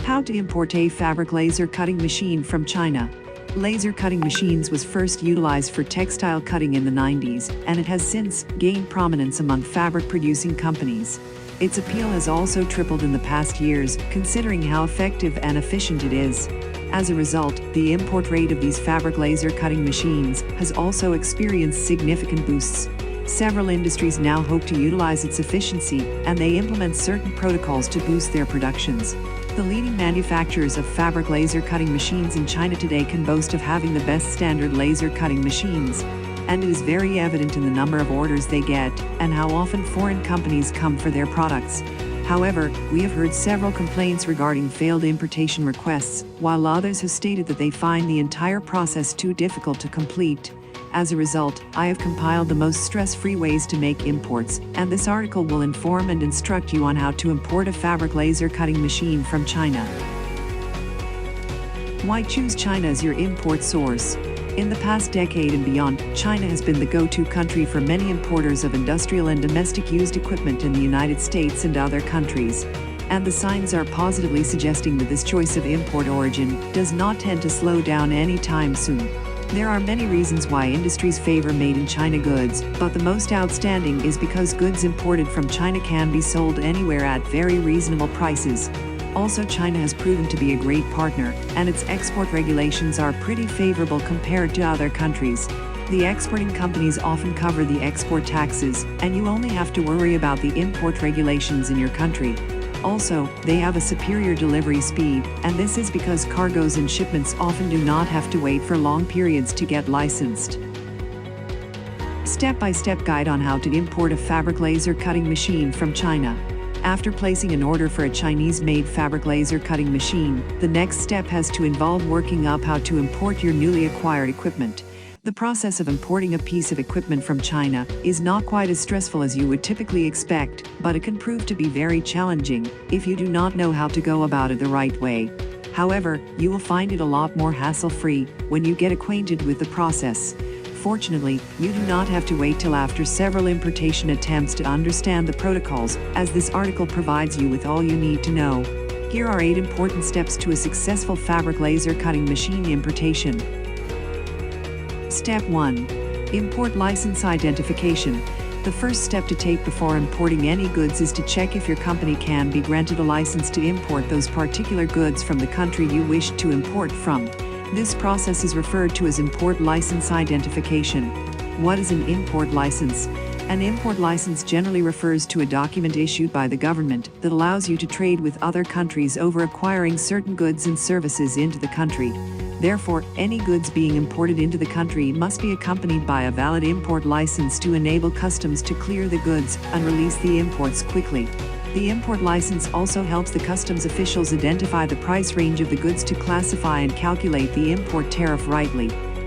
How to import a fabric laser cutting machine from China. Laser cutting machines was first utilized for textile cutting in the 90s, and it has since gained prominence among fabric-producing companies. Its appeal has also tripled in the past years, considering how effective and efficient it is. As a result, the import rate of these fabric laser cutting machines has also experienced significant boosts. Several industries now hope to utilize its efficiency, and they implement certain protocols to boost their productions. The leading manufacturers of fabric laser cutting machines in China today can boast of having the best standard laser cutting machines, and it is very evident in the number of orders they get and how often foreign companies come for their products. However, we have heard several complaints regarding failed importation requests, while others have stated that they find the entire process too difficult to complete. As a result, I have compiled the most stress-free ways to make imports, and this article will inform and instruct you on how to import a fabric laser cutting machine from China. Why choose China as your import source? In the past decade and beyond, China has been the go-to country for many importers of industrial and domestic used equipment in the United States and other countries. And the signs are positively suggesting that this choice of import origin does not tend to slow down anytime soon. There are many reasons why industries favor made-in-China goods, but the most outstanding is because goods imported from China can be sold anywhere at very reasonable prices. Also, China has proven to be a great partner, and its export regulations are pretty favorable compared to other countries. The exporting companies often cover the export taxes, and you only have to worry about the import regulations in your country. Also, they have a superior delivery speed, and this is because cargoes and shipments often do not have to wait for long periods to get licensed. Step-by-step guide on how to import a fabric laser cutting machine from China. After placing an order for a Chinese-made fabric laser cutting machine, the next step has to involve working up how to import your newly acquired equipment. The process of importing a piece of equipment from China is not quite as stressful as you would typically expect, but it can prove to be very challenging if you do not know how to go about it the right way. However, you will find it a lot more hassle-free when you get acquainted with the process. Fortunately, you do not have to wait till after several importation attempts to understand the protocols, as this article provides you with all you need to know. Here are 8 important steps to a successful fabric laser cutting machine importation. Step 1. Import license identification. The first step to take before importing any goods is to check if your company can be granted a license to import those particular goods from the country you wish to import from. This process is referred to as import license identification. What is an import license? An import license generally refers to a document issued by the government that allows you to trade with other countries over acquiring certain goods and services into the country. Therefore, any goods being imported into the country must be accompanied by a valid import license to enable customs to clear the goods and release the imports quickly. The import license also helps the customs officials identify the price range of the goods to classify and calculate the import tariff rightly.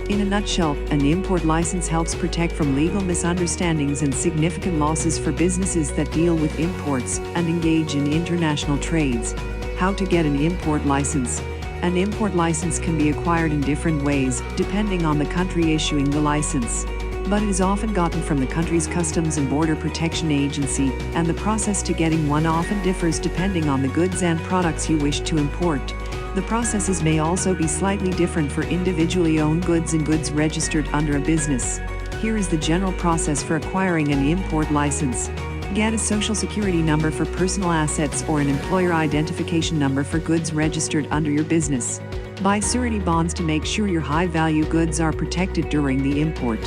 In a nutshell, an import license helps protect from legal misunderstandings and significant losses for businesses that deal with imports and engage in international trades. How to get an import license? An import license can be acquired in different ways, depending on the country issuing the license. But it is often gotten from the country's Customs and Border Protection Agency, and the process to getting one often differs depending on the goods and products you wish to import. The processes may also be slightly different for individually owned goods and goods registered under a business. Here is the general process for acquiring an import license. Get a social security number for personal assets or an employer identification number for goods registered under your business. Buy surety bonds to make sure your high-value goods are protected during the import.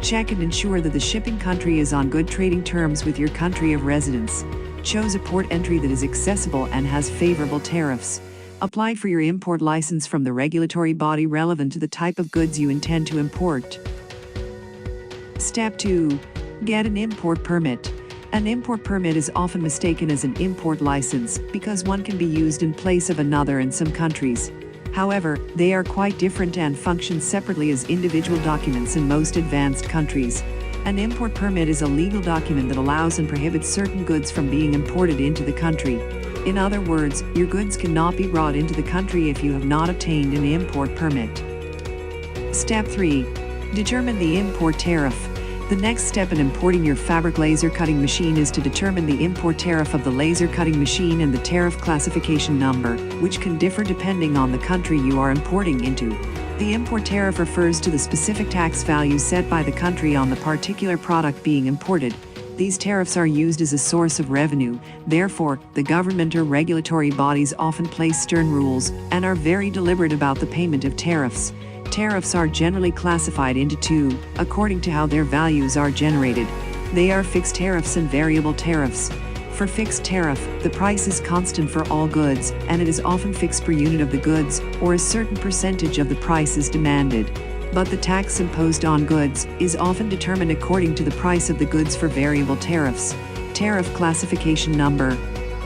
Check and ensure that the shipping country is on good trading terms with your country of residence. Choose a port entry that is accessible and has favorable tariffs. Apply for your import license from the regulatory body relevant to the type of goods you intend to import. Step 2. Get an import permit. An import permit is often mistaken as an import license because one can be used in place of another in some countries. However, they are quite different and function separately as individual documents in most advanced countries. An import permit is a legal document that allows and prohibits certain goods from being imported into the country. In other words, your goods cannot be brought into the country if you have not obtained an import permit. Step 3. Determine the import tariff. The next step in importing your fabric laser cutting machine is to determine the import tariff of the laser cutting machine and the tariff classification number, which can differ depending on the country you are importing into. The import tariff refers to the specific tax value set by the country on the particular product being imported. These tariffs are used as a source of revenue. Therefore, the government or regulatory bodies often place stern rules and are very deliberate about the payment of tariffs. Tariffs are generally classified into two, according to how their values are generated. They are fixed tariffs and variable tariffs. For fixed tariff, the price is constant for all goods, and it is often fixed per unit of the goods, or a certain percentage of the price is demanded. But the tax imposed on goods is often determined according to the price of the goods for variable tariffs. Tariff classification number.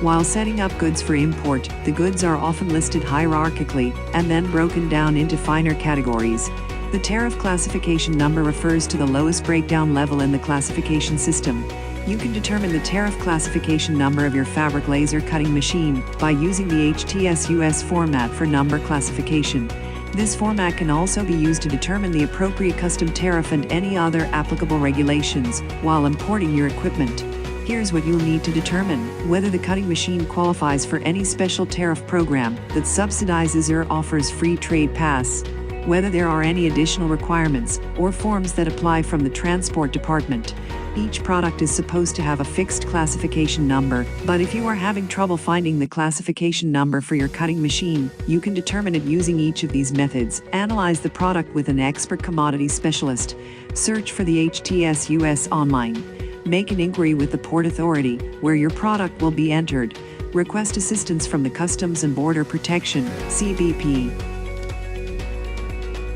While setting up goods for import, the goods are often listed hierarchically and then broken down into finer categories. The tariff classification number refers to the lowest breakdown level in the classification system. You can determine the tariff classification number of your fabric laser cutting machine by using the HTS-US format for number classification. This format can also be used to determine the appropriate custom tariff and any other applicable regulations while importing your equipment. Here's what you'll need to determine: whether the cutting machine qualifies for any special tariff program that subsidizes or offers free trade pass, whether there are any additional requirements or forms that apply from the transport department. Each product is supposed to have a fixed classification number, but if you are having trouble finding the classification number for your cutting machine, you can determine it using each of these methods. Analyze the product with an expert commodity specialist. Search for the HTS US online. Make an inquiry with the Port Authority, where your product will be entered. Request assistance from the Customs and Border Protection, CBP.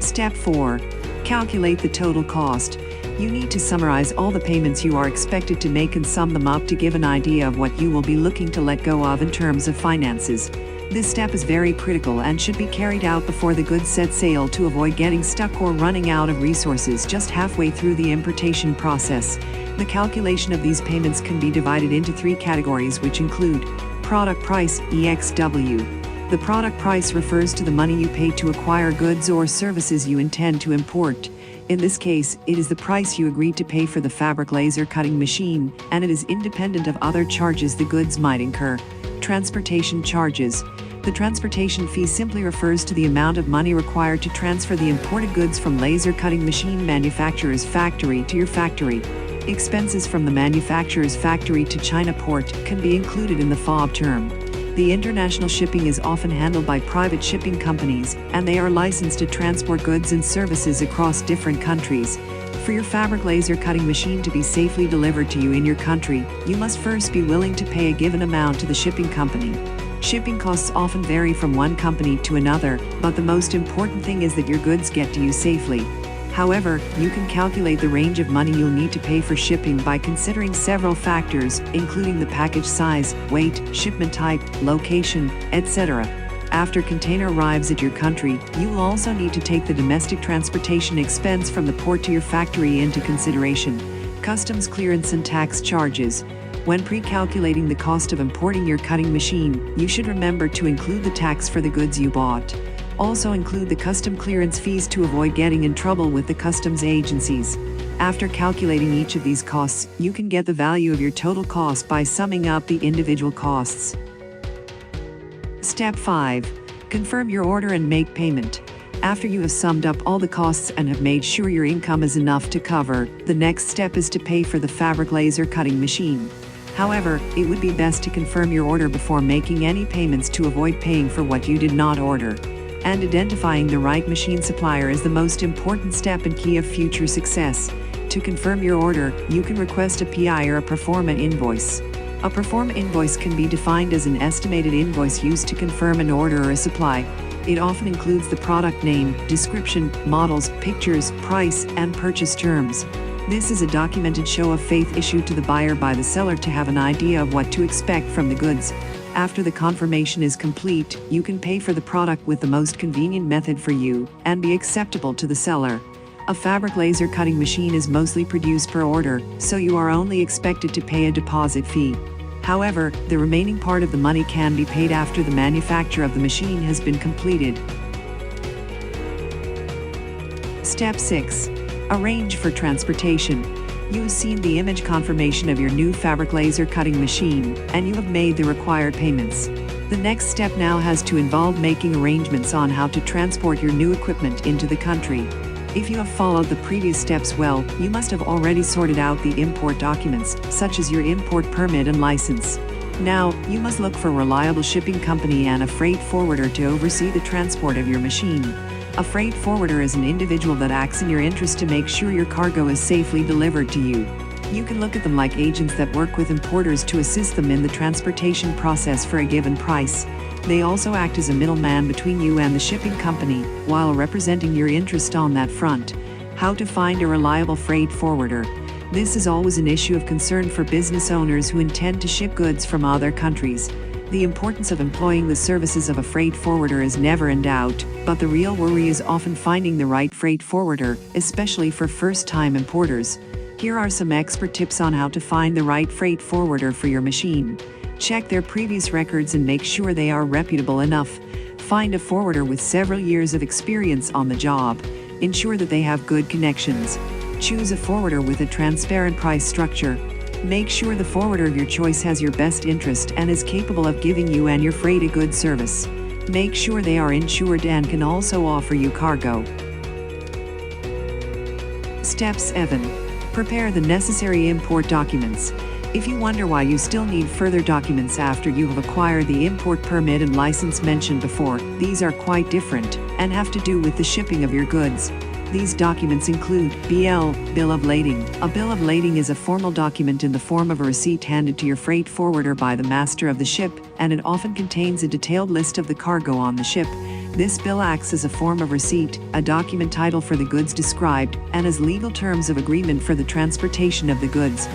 Step 4. Calculate the total cost. You need to summarize all the payments you are expected to make and sum them up to give an idea of what you will be looking to let go of in terms of finances. This step is very critical and should be carried out before the goods set sail to avoid getting stuck or running out of resources just halfway through the importation process. The calculation of these payments can be divided into three categories, which include product price, EXW. The product price refers to the money you pay to acquire goods or services you intend to import. In this case, it is the price you agreed to pay for the fabric laser cutting machine, and it is independent of other charges the goods might incur. Transportation charges. The transportation fee simply refers to the amount of money required to transfer the imported goods from laser cutting machine manufacturer's factory to your factory. Expenses from the manufacturer's factory to China port can be included in the FOB term. The international shipping is often handled by private shipping companies, and they are licensed to transport goods and services across different countries. For your fabric laser cutting machine to be safely delivered to you in your country, you must first be willing to pay a given amount to the shipping company. Shipping costs often vary from one company to another, but the most important thing is that your goods get to you safely. However, you can calculate the range of money you'll need to pay for shipping by considering several factors, including the package size, weight, shipment type, location, etc. After container arrives at your country, you will also need to take the domestic transportation expense from the port to your factory into consideration. Customs clearance and tax charges. When pre-calculating the cost of importing your cutting machine, you should remember to include the tax for the goods you bought. Also include the custom clearance fees to avoid getting in trouble with the customs agencies. After calculating each of these costs, you can get the value of your total cost by summing up the individual costs. Step 5. Confirm your order and make payment. After you have summed up all the costs and have made sure your income is enough to cover, the next step is to pay for the fabric laser cutting machine. However, it would be best to confirm your order before making any payments to avoid paying for what you did not order. And identifying the right machine supplier is the most important step and key of future success. To confirm your order, you can request a PI or a Proforma invoice. A Proforma invoice can be defined as an estimated invoice used to confirm an order or a supply. It often includes the product name, description, models, pictures, price, and purchase terms. This is a documented show of faith issued to the buyer by the seller to have an idea of what to expect from the goods. After the confirmation is complete, you can pay for the product with the most convenient method for you and be acceptable to the seller. A fabric laser cutting machine is mostly produced per order, so you are only expected to pay a deposit fee. However, the remaining part of the money can be paid after the manufacture of the machine has been completed. Step 6. Arrange for transportation. You have seen the image confirmation of your new fabric laser cutting machine, and you have made the required payments. The next step now has to involve making arrangements on how to transport your new equipment into the country. If you have followed the previous steps well, you must have already sorted out the import documents, such as your import permit and license. Now, you must look for a reliable shipping company and a freight forwarder to oversee the transport of your machine. A freight forwarder is an individual that acts in your interest to make sure your cargo is safely delivered to you. You can look at them like agents that work with importers to assist them in the transportation process for a given price. They also act as a middleman between you and the shipping company, while representing your interest on that front. How to find a reliable freight forwarder. This is always an issue of concern for business owners who intend to ship goods from other countries. The importance of employing the services of a freight forwarder is never in doubt, but the real worry is often finding the right freight forwarder, especially for first-time importers. Here are some expert tips on how to find the right freight forwarder for your machine. Check their previous records and make sure they are reputable enough. Find a forwarder with several years of experience on the job. Ensure that they have good connections. Choose a forwarder with a transparent price structure. Make sure the forwarder of your choice has your best interest and is capable of giving you and your freight a good service. Make sure they are insured and can also offer you cargo. Step 7. Prepare the necessary import documents. If you wonder why you still need further documents after you have acquired the import permit and license mentioned before, these are quite different and have to do with the shipping of your goods. These documents include BL, Bill of Lading. A bill of lading is a formal document in the form of a receipt handed to your freight forwarder by the master of the ship, and it often contains a detailed list of the cargo on the ship. This bill acts as a form of receipt, a document title for the goods described, and as legal terms of agreement for the transportation of the goods.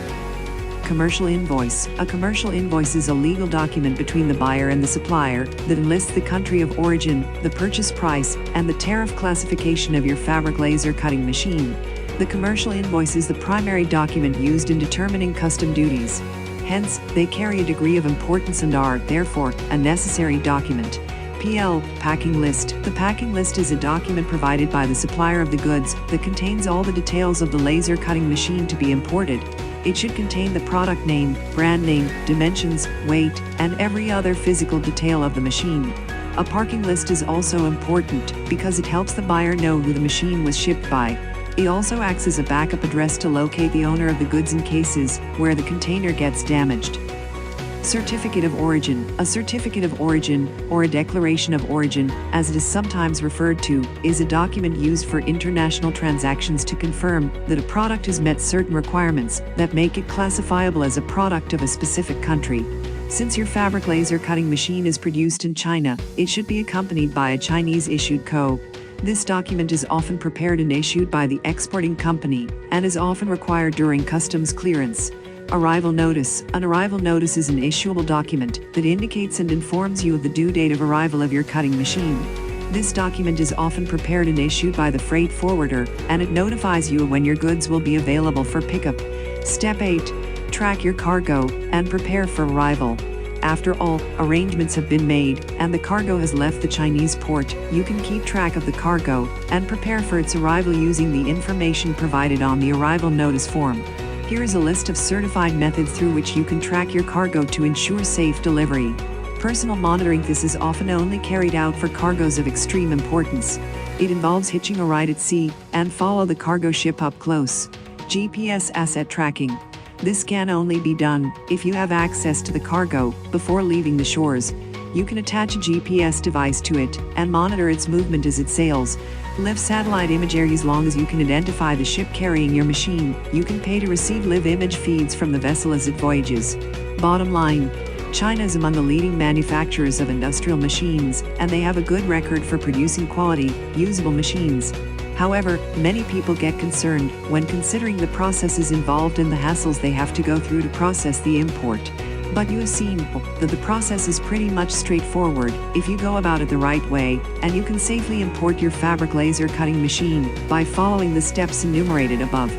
Commercial invoice. A commercial invoice is a legal document between the buyer and the supplier that enlists the country of origin, the purchase price, and the tariff classification of your fabric laser cutting machine. The commercial invoice is the primary document used in determining custom duties. Hence, they carry a degree of importance and are, therefore, a necessary document. PL, packing list. The packing list is a document provided by the supplier of the goods that contains all the details of the laser cutting machine to be imported. It should contain the product name, brand name, dimensions, weight, and every other physical detail of the machine. A parking list is also important because it helps the buyer know who the machine was shipped by. It also acts as a backup address to locate the owner of the goods in cases where the container gets damaged. Certificate of origin. A certificate of origin, or a declaration of origin, as it is sometimes referred to, is a document used for international transactions to confirm that a product has met certain requirements that make it classifiable as a product of a specific country. Since your fabric laser cutting machine is produced in China, it should be accompanied by a Chinese-issued CO. This document is often prepared and issued by the exporting company, and is often required during customs clearance. Arrival notice. An arrival notice is an issuable document that indicates and informs you of the due date of arrival of your cutting machine. This document is often prepared and issued by the freight forwarder, and it notifies you when your goods will be available for pickup. Step 8. Track your cargo and prepare for arrival. After all arrangements have been made and the cargo has left the Chinese port, you can keep track of the cargo and prepare for its arrival using the information provided on the arrival notice form. Here is a list of certified methods through which you can track your cargo to ensure safe delivery. Personal monitoring. This is often only carried out for cargoes of extreme importance. It involves hitching a ride at sea and follow the cargo ship up close. GPS asset tracking. This can only be done if you have access to the cargo before leaving the shores. You can attach a GPS device to it and monitor its movement as it sails. Live satellite imagery. As long as you can identify the ship carrying your machine, you can pay to receive live image feeds from the vessel as it voyages. Bottom line, China is among the leading manufacturers of industrial machines, and they have a good record for producing quality, usable machines. However, many people get concerned when considering the processes involved and the hassles they have to go through to process the import. But you have seen that the process is pretty much straightforward if you go about it the right way, and you can safely import your fabric laser cutting machine by following the steps enumerated above.